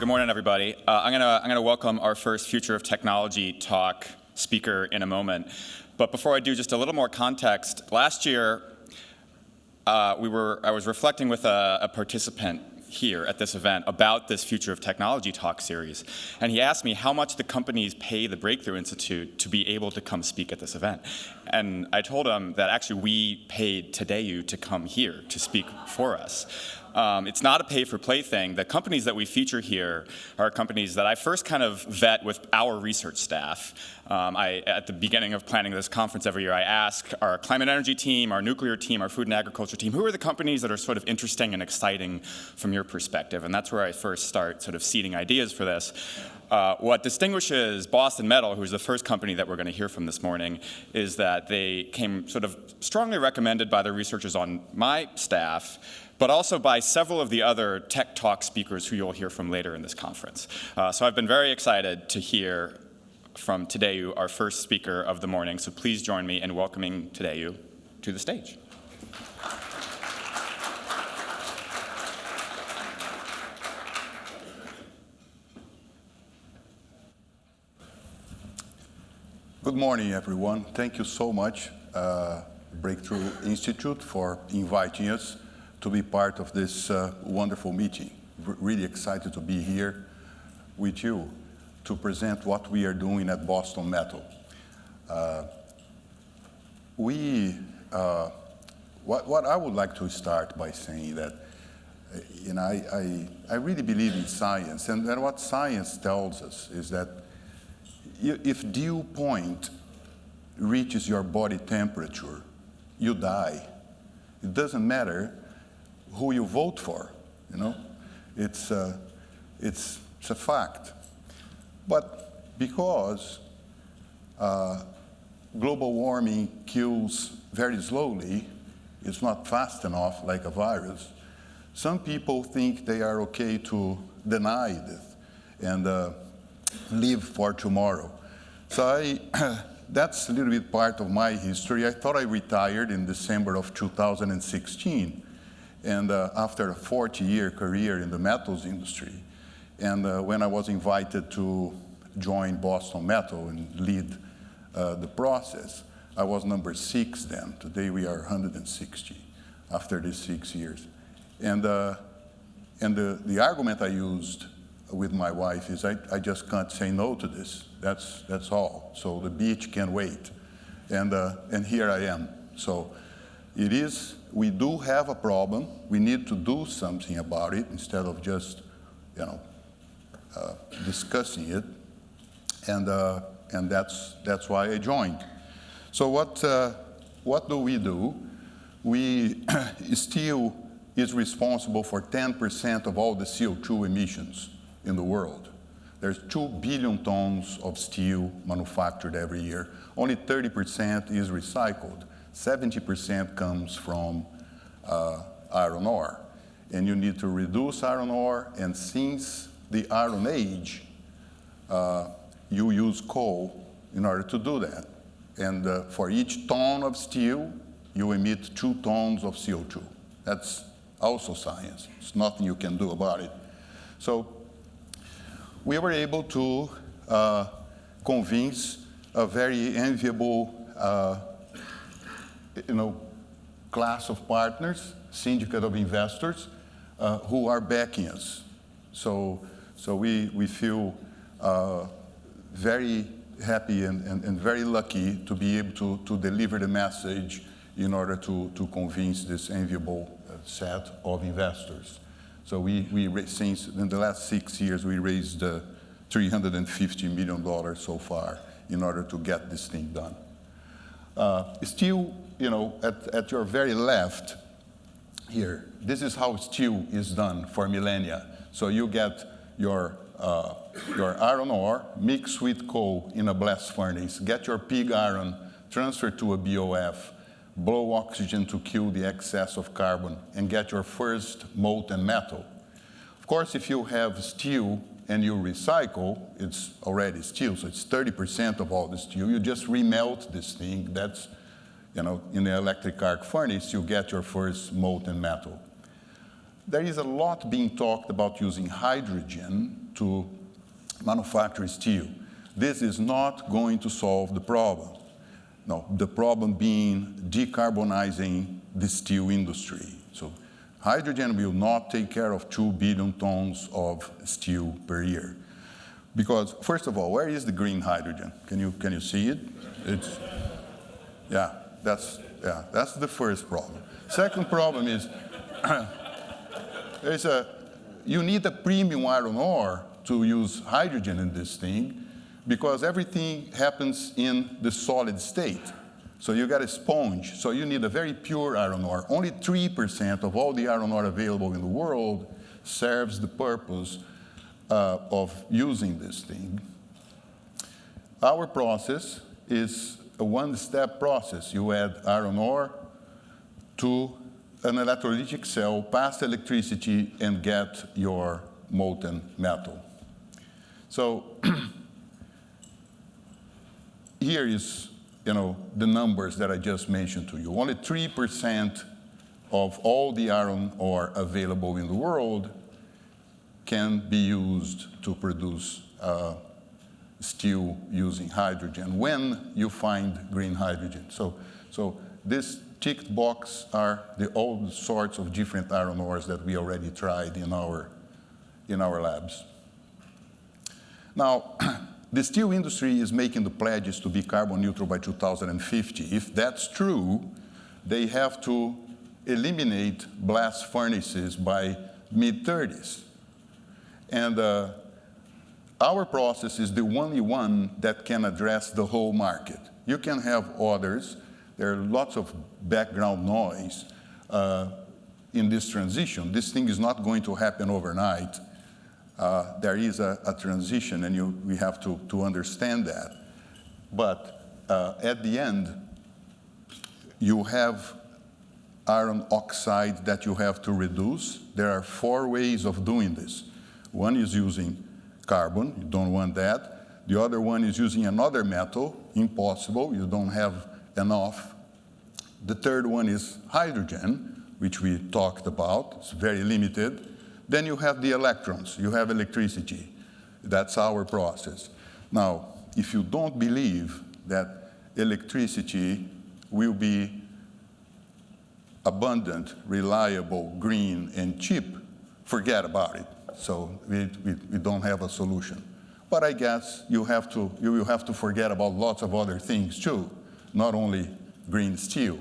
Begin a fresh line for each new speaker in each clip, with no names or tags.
Good morning, everybody. I'm gonna welcome our first Future of Technology talk speaker in a moment. But before I do, just a little more context. Last year, I was reflecting with a participant here at this event about this Future of Technology talk series, and he asked me how much the companies pay the Breakthrough Institute to be able to come speak at this event. And I told him that actually we paid Tadeu to come here to speak for us. It's not a pay-for-play thing. The companies that we feature here are companies that I first kind of vet with our research staff. At the beginning of planning this conference every year, I ask our climate energy team, our nuclear team, our food and agriculture team, who are the companies that are sort of interesting and exciting from your perspective? And that's where I first start sort of seeding ideas for this. What distinguishes Boston Metal, who's the first company that we're going to hear from this morning, is that they came sort of strongly recommended by the researchers on my staff, but also by several of the other tech talk speakers who you'll hear from later in this conference. So I've been very excited to hear from Tadeu, our first speaker of the morning. So please join me in welcoming Tadeu to the stage.
Good morning, everyone. Thank you so much, Breakthrough Institute, for inviting us to be part of this wonderful meeting. Really excited to be here with you to present what we are doing at Boston Metal. What I would like to start by saying that, I really believe in science, and what science tells us is that if dew point reaches your body temperature, you die. It doesn't matter who you vote for, It's a fact. But because global warming kills very slowly, it's not fast enough like a virus, some people think they are okay to deny this and live for tomorrow. So that's a little bit part of my history. I thought I retired in December of 2016. And after a 40-year career in the metals industry, and when I was invited to join Boston Metal and lead the process, I was number 6 then. Today we are 160 after these 6 years. And the argument I used with my wife is I just can't say no to this. That's all. So the beach can wait. And here I am. So it is. We do have a problem. We need to do something about it instead of just, discussing it. And that's why I joined. So what do we do? Steel is responsible for 10% of all the CO2 emissions in the world. There's 2 billion tons of steel manufactured every year. Only 30% is recycled. 70% comes from iron ore. And you need to reduce iron ore, and since the Iron Age, you use coal in order to do that. And for each ton of steel, you emit 2 tons of CO2. That's also science. There's nothing you can do about it. So we were able to convince a very enviable class of partners, syndicate of investors, who are backing us. So we feel very happy and very lucky to be able to deliver the message in order to convince this enviable set of investors. So since in the last 6 years, we raised $350 million so far in order to get this thing done. Steel, at your very left here, this is how steel is done for millennia. So you get your iron ore mixed with coal in a blast furnace, get your pig iron transferred to a BOF, blow oxygen to kill the excess of carbon, and get your first molten metal. Of course, if you have steel and you recycle, it's already steel, so it's 30% of all the steel. You just remelt this thing. That's, in the electric arc furnace, you get your first molten metal. there is a lot being talked about using hydrogen to manufacture steel. This is not going to solve the problem. No, the problem being decarbonizing the steel industry. So hydrogen will not take care of 2 billion tons of steel per year. Because, first of all, where is the green hydrogen? Can you see it? That's the first problem. Second problem is, you need a premium iron ore to use hydrogen in this thing, because everything happens in the solid state. So you got a sponge, so you need a very pure iron ore. Only 3% of all the iron ore available in the world serves the purpose of using this thing. Our process is a one-step process. You add iron ore to an electrolytic cell, pass electricity, and get your molten metal. So here is, the numbers that I just mentioned to you. Only 3% of all the iron ore available in the world can be used to produce steel using hydrogen when you find green hydrogen. So this ticked box are all sorts of different iron ores that we already tried in our labs. Now, the steel industry is making the pledges to be carbon neutral by 2050. If that's true, they have to eliminate blast furnaces by mid-30s. And our process is the only one that can address the whole market. You can have others. There are lots of background noise in this transition. This thing is not going to happen overnight. There is a transition, and we have to understand that. But at the end, you have iron oxide that you have to reduce. There are 4 ways of doing this. One is using carbon. You don't want that. The other one is using another metal. Impossible. You don't have enough. The third one is hydrogen, which we talked about. It's very limited. Then you have the electrons. You have electricity. That's our process. Now, if you don't believe that electricity will be abundant, reliable, green, and cheap, forget about it. So we don't have a solution. But I guess you will have to forget about lots of other things too, not only green steel.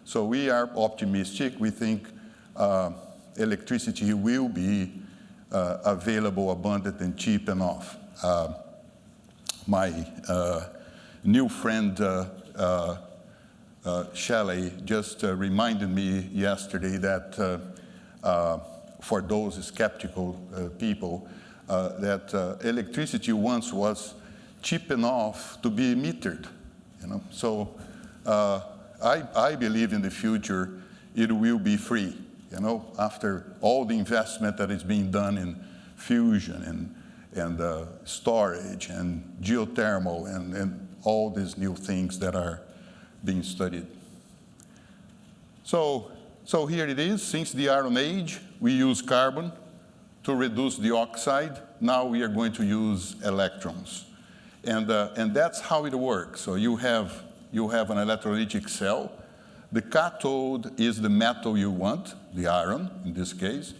So we are optimistic. We think electricity will be available, abundant, and cheap enough. My new friend Shelley just reminded me yesterday that for those skeptical people, that electricity once was cheap enough to be metered. So I believe in the future it will be free. After all the investment that is being done in fusion and storage and geothermal and all these new things that are being studied. So here it is. Since the Iron Age, we use carbon to reduce the oxide. Now we are going to use electrons. And that's how it works. So you have an electrolytic cell. The cathode is the metal you want, the iron in this case.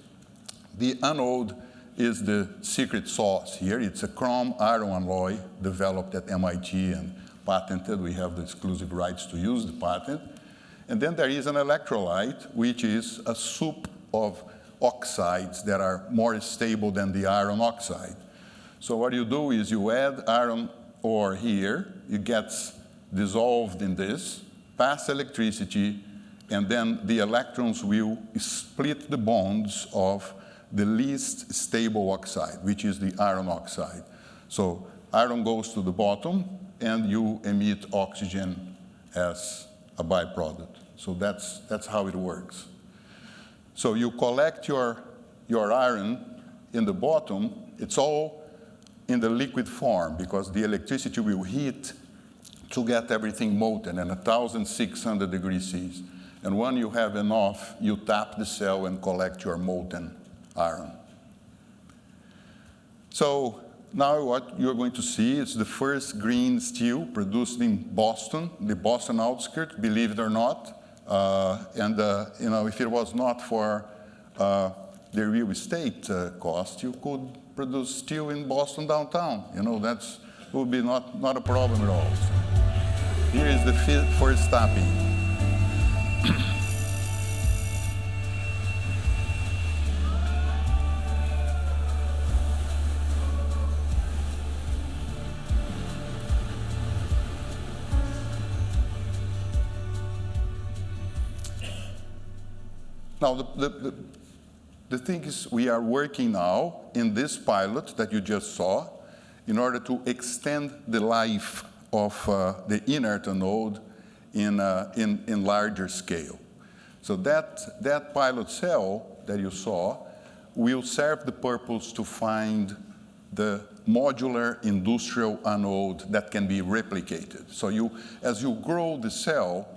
The anode is the secret sauce here. It's a chrome iron alloy developed at MIT and patented. We have the exclusive rights to use the patent. And then there is an electrolyte, which is a soup of oxides that are more stable than the iron oxide. So what you do is you add iron ore here. It gets dissolved in this, pass electricity, and then the electrons will split the bonds of the least stable oxide, which is the iron oxide. So iron goes to the bottom, and you emit oxygen as a byproduct. So that's how it works. So you collect your iron in the bottom. It's all in the liquid form because the electricity will heat to get everything molten at 1,600 degrees C. And when you have enough, you tap the cell and collect your molten iron. So now what you're going to see is the first green steel produced in Boston, the Boston outskirts, believe it or not. You know, if it was not for the real estate cost, you could produce steel in Boston downtown. You know, that would be not a problem at all. So here is the first tapping. Now, the thing is, we are working now in this pilot that you just saw in order to extend the life of the inert anode in larger scale. So that pilot cell that you saw will serve the purpose to find the modular industrial anode that can be replicated. So as you grow the cell,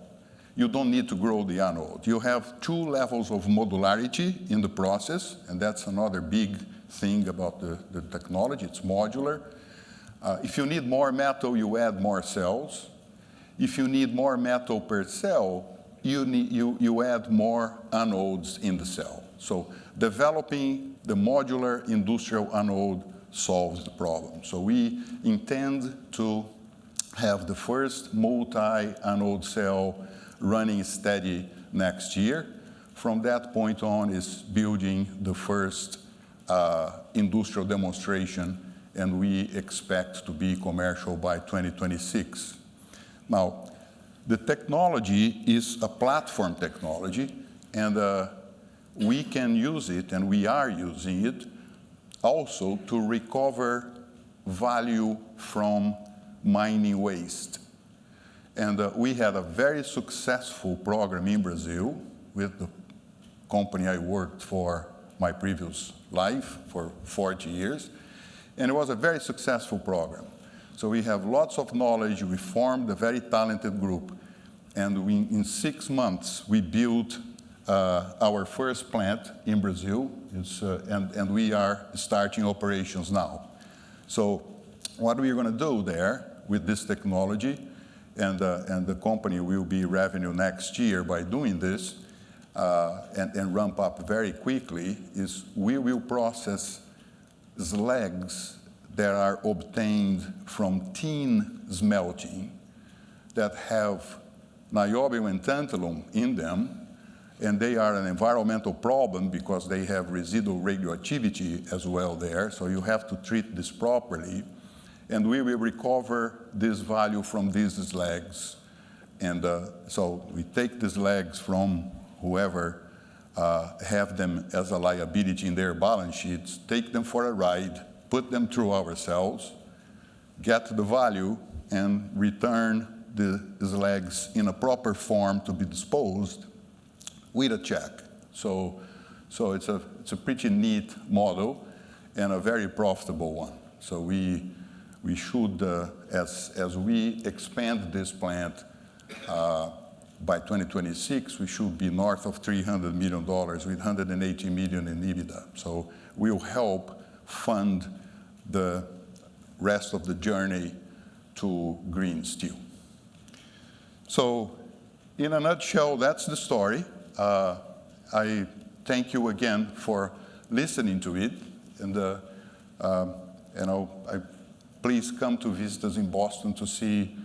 you don't need to grow the anode. You have 2 levels of modularity in the process, and that's another big thing about the technology. It's modular. If you need more metal, you add more cells. If you need more metal per cell, you add more anodes in the cell. So developing the modular industrial anode solves the problem. So we intend to have the first multi-anode cell running steady next year. From that point on is building the first industrial demonstration, and we expect to be commercial by 2026. Now, the technology is a platform technology, and we can use it, and we are using it, also to recover value from mining waste. And we had a very successful program in Brazil with the company I worked for my previous life for 40 years. And it was a very successful program. So we have lots of knowledge. We formed a very talented group. And in 6 months, we built our first plant in Brazil. And we are starting operations now. So what we're going to do there with this technology, and the company will be revenue next year by doing this, and ramp up very quickly, is we will process slags that are obtained from tin smelting that have niobium and tantalum in them, and they are an environmental problem because they have residual radioactivity as well there, so you have to treat this properly. And we will recover this value from these slags. And so we take the slags from whoever have them as a liability in their balance sheets, take them for a ride, put them through our cells, get the value, and return the slags in a proper form to be disposed with a check. So it's a pretty neat model and a very profitable one. So we should, as we expand this plant, by 2026, we should be north of $300 million with $180 million in EBITDA. So we'll help fund the rest of the journey to green steel. So in a nutshell, that's the story. I thank you again for listening to it. And please come to visit us in Boston to see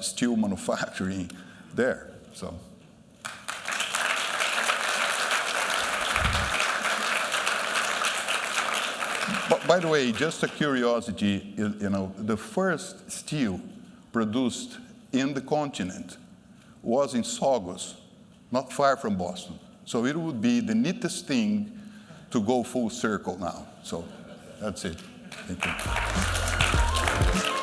steel manufacturing there. So. By the way, just a curiosity, the first steel produced in the continent was in Saugus, not far from Boston. So it would be the neatest thing to go full circle now. So that's it. Thank you.